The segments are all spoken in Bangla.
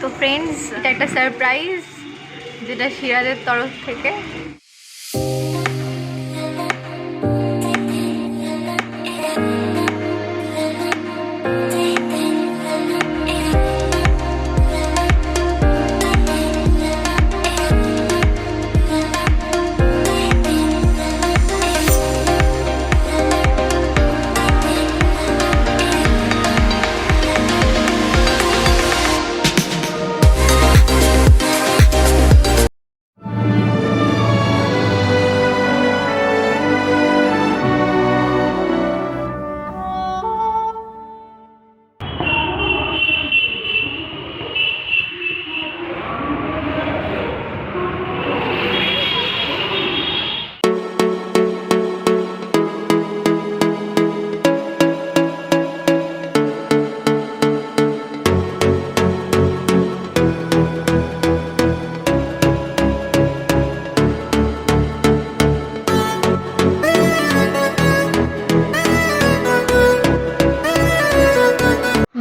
তো ফ্রেন্ডস, এটা একটা সারপ্রাইজ যেটা সিরাজের তরফ থেকে।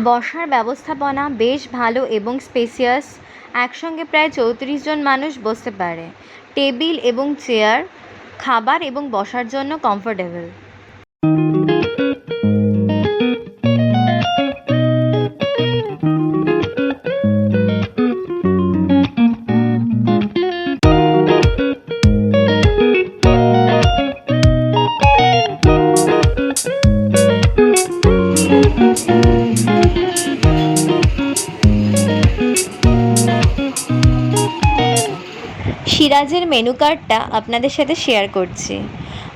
বসার ব্যবস্থাপনা বেশ ভালো এবং স্পেসিয়াস। একসঙ্গে প্রায় 34 জন মানুষ বসতে পারে। টেবিল এবং চেয়ার খাবার এবং বসার জন্য কমফোর্টেবল। সিরাজের মেনু কার্ডটা আপনাদের সাথে শেয়ার করছি।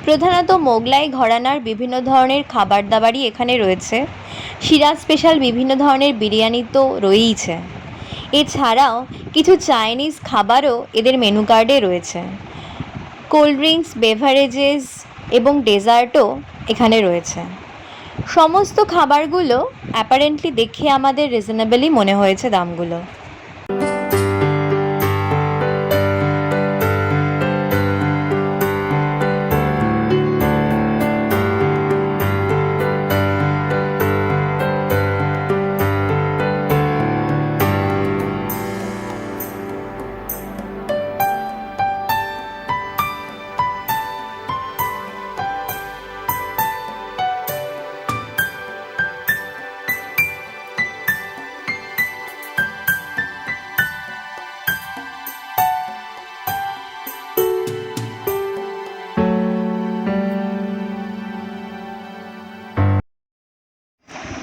প্রধানত মোগলাই ঘরানার বিভিন্ন ধরনের খাবার দাবারই এখানে রয়েছে। সিরাজ স্পেশাল বিভিন্ন ধরনের বিরিয়ানি তো রয়েইছে। এছাড়াও কিছু চাইনিজ খাবারও এদের মেনু কার্ডে রয়েছে। কোল্ড ড্রিঙ্কস, বেভারেজেস এবং ডেজার্টও এখানে রয়েছে। সমস্ত খাবারগুলো অ্যাপারেন্টলি দেখে আমাদের রিজনেবলই মনে হয়েছে দামগুলো।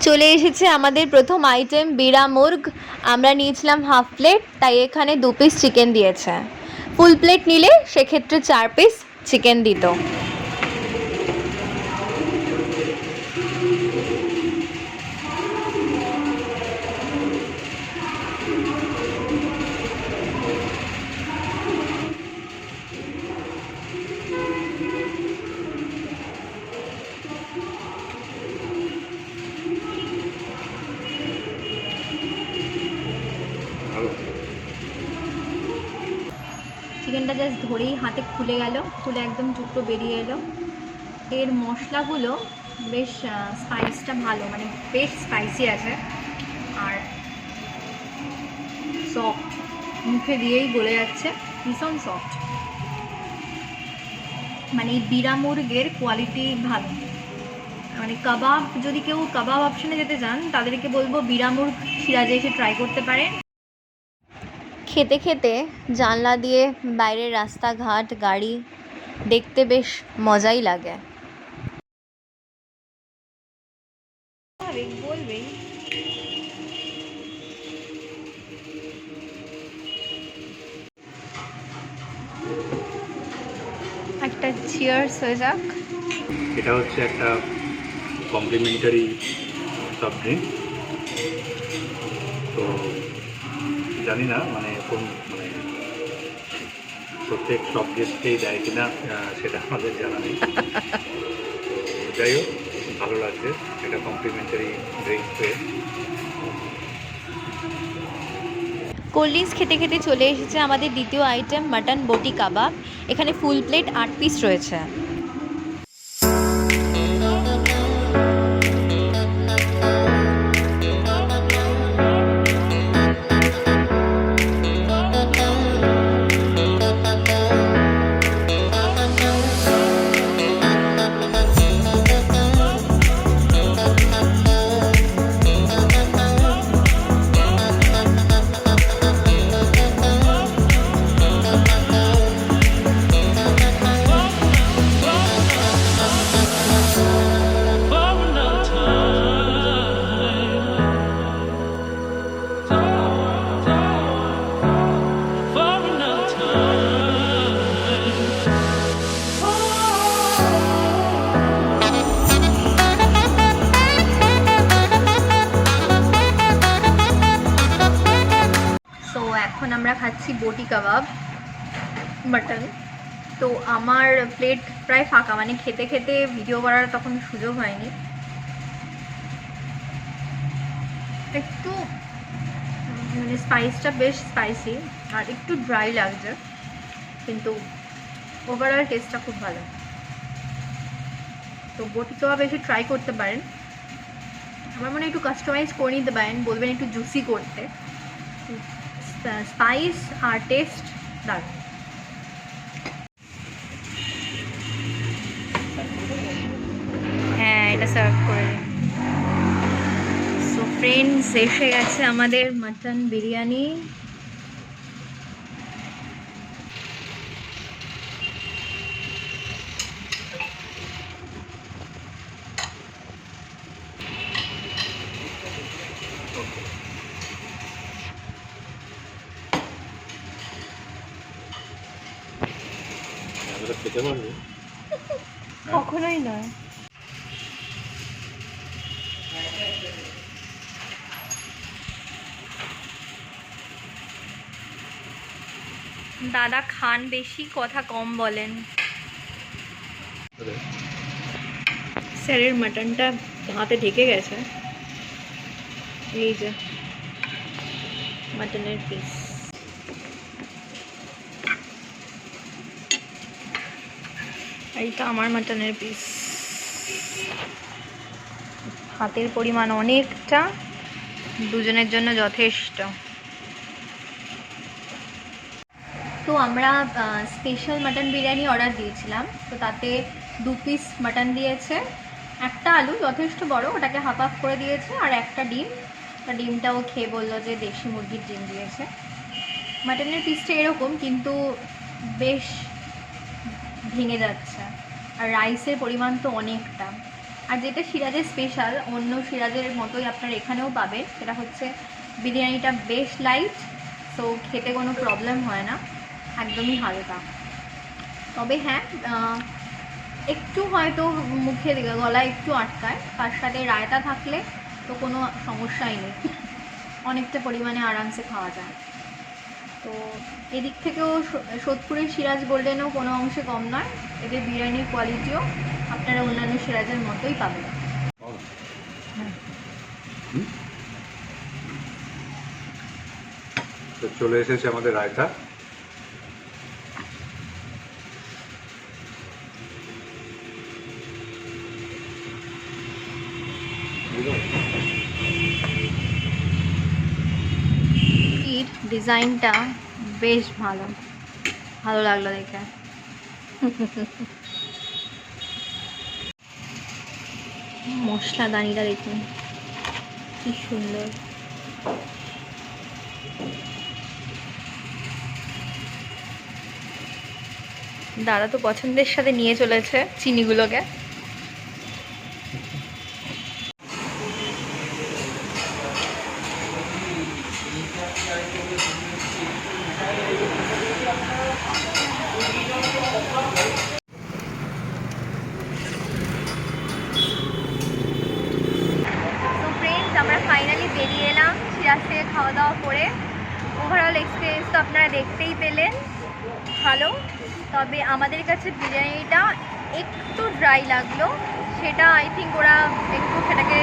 চলে এসেছে আমাদের প্রথম আইটেম বিড়া মুর্গ। আমরা নিয়েছিলাম হাফ প্লেট, তাই এখানে 2 পিস চিকেন দিয়েছে। ফুল প্লেট নিলে সেক্ষেত্রে 4 পিস চিকেন দিত। চিকেনটা জাস্ট ধরেই হাতে খুলে গেল, খুলে একদম টুকরো বেরিয়ে এলো। এর মশলাগুলো বেশ স্পাইসটা ভালো, মানে বেশ স্পাইসি আছে আর সফট, মুখে দিয়েই গলে যাচ্ছে, ভীষণ সফট। মানে এই বিড়া মুরগের কোয়ালিটি ভালো। মানে কাবাব, যদি কেউ কাবাব অপশনে যেতে চান তাদেরকে বলবো বিড়া মুর্গ সিরাজে এসে ট্রাই করতে পারেন। খেতে খেতে জানলা দিয়ে বাইরের রাস্তাঘাট, গাড়ি দেখতে বেশ মজাই লাগে। বলবেই একটা চিয়ার্স হয়ে যাক। এটা হচ্ছে একটা কমপ্লিমেন্টারি সফট ড্রিঙ্ক। তো জানি না মানে কোন মানে প্রত্যেক সব গেস্টকেই দেয় কিনা সেটা আমাদের জানা নেই। তো যাই হোক, ভালো লাগছে এটা কমপ্লিমেন্টারি ড্রিঙ্ক পেয়ে। কোল্ড ড্রিঙ্কস খেতে খেতে চলে এসেছে আমাদের দ্বিতীয় আইটেম মাটন বটি কাবাব। এখানে ফুল প্লেট 8 পিস রয়েছে। এখন আমরা খাচ্ছি বটি কাবাব মাটন। তো আমার প্লেট প্রায় ফাঁকা, মানে খেতে খেতে ভিডিও করার তখন সুযোগ হয়নি। একটু মানে স্পাইসটা বেশ স্পাইসি আর একটু ড্রাই লাগছে, কিন্তু ওভারঅল টেস্টটা খুব ভালো। তো বটি কাবাব এসে ট্রাই করতে পারেন। আমার মনে হয় একটু কাস্টমাইজ করে নিতে পারেন, বলবেন একটু জুসি করতে। স্পাইস আর টেস্ট দারুণ। হ্যাঁ, এটা সার্ভ করে দিন। সো ফ্রেন্ডস, এসে গেছে আমাদের মাটন বিরিয়ানি। খেতে পারবে? কখনোই নয়। দাদা খান বেশি, কথা কম বলেন। স্যারের মাটনটা হাতে ঢেকে গেছে। এই যে মাটনের পিস। এইটা আমার মাটনের পিস। হাতের পরিমাণ অনেকটা, দুজনের জন্য যথেষ্ট। তো আমরা স্পেশাল মাটন বিরিয়ানি অর্ডার দিয়েছিলাম। তো তাতে 2 পিস মাটন দিয়েছে, একটা আলু যথেষ্ট বড়, ওটাকে হাফ হাফ করে দিয়েছে, আর একটা ডিম। ডিমটাও খেয়ে বললো যে দেশি মুরগির ডিম দিয়েছে। মাটনের পিসটা এরকম, কিন্তু বেশ ভেঙে যাচ্ছে। আর রাইসের পরিমাণ তো অনেকটা। আর যেটা সিরাজের স্পেশাল, অন্য সিরাজের মতোই আপনারা এখানেও পাবেন, সেটা হচ্ছে বিরিয়ানিটা বেশ লাইট। তো খেতে কোনো প্রবলেম হয় না, একদমই হালকা। তবে হ্যাঁ, একটু হয়তো মুখের গলায় একটু আটকায়, তার সাথে রায়তা থাকলে তো কোনো সমস্যাই নেই, অনেকটা পরিমাণে আরামসে খাওয়া যায়। তো এদিক থেকেও সোদপুরের সিরাজ গোল্ডেনও কোনো অংশে কম নয়। এদের বিরিয়ানির কোয়ালিটিও আপনারা অন্যান্য সিরাজের মতোই পাবেন। তো চলে এসেছে আমাদের রায়তা। ডিজাইনটা বেশ ভালো, ভালো লাগলো দেখে। মশলাদানিটা দেখুন কি সুন্দর। দাদা তো পছন্দের সাথে নিয়ে চলেছে চিনিগুলোকে। আমরা ফাইনালি বেরিয়ে এলাম সিরাজ থেকে খাওয়া দাওয়া করে। ওভারঅল এক্সপিরিয়েন্স তো আপনারা দেখতেই পেলেন, ভালো। তবে আমাদের কাছে বিরিয়ানিটা একটু ড্রাই লাগলো, সেটা আই থিঙ্ক ওরা একটু সেটাকে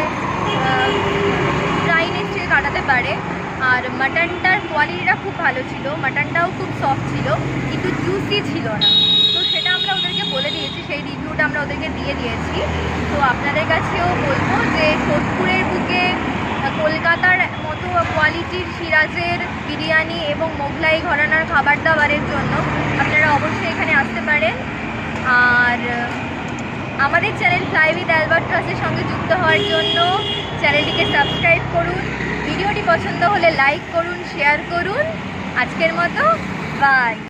ড্রাইনেস থেকে কাটাতে পারে। আর মাটনটার কোয়ালিটিটা খুব ভালো ছিল, মাটনটাও খুব সফট ছিল, কিন্তু জুসি ছিল না। তো সেটা আমরা ওদেরকে বলে দিয়েছি, সেই রিভিউটা আমরা ওদেরকে দিয়ে দিয়েছি। তো আপনাদের কাছেও বলবো যে সোদপুরের বুকে কলকাতার মতো কোয়ালিটির সিরাজের বিরিয়ানি এবং মোগলাই ঘরানার খাবার দাবারের জন্য আপনারা অবশ্যই এখানে আসতে পারেন। আর আমাদের চ্যানেল ফ্লাই উইথ অ্যালবাট্রসের সঙ্গে যুক্ত হওয়ার জন্য চ্যানেলটিকে সাবস্ক্রাইব করুন। ভিডিওটি পছন্দ হলে লাইক করুন, শেয়ার করুন। আজকের মতো বাই।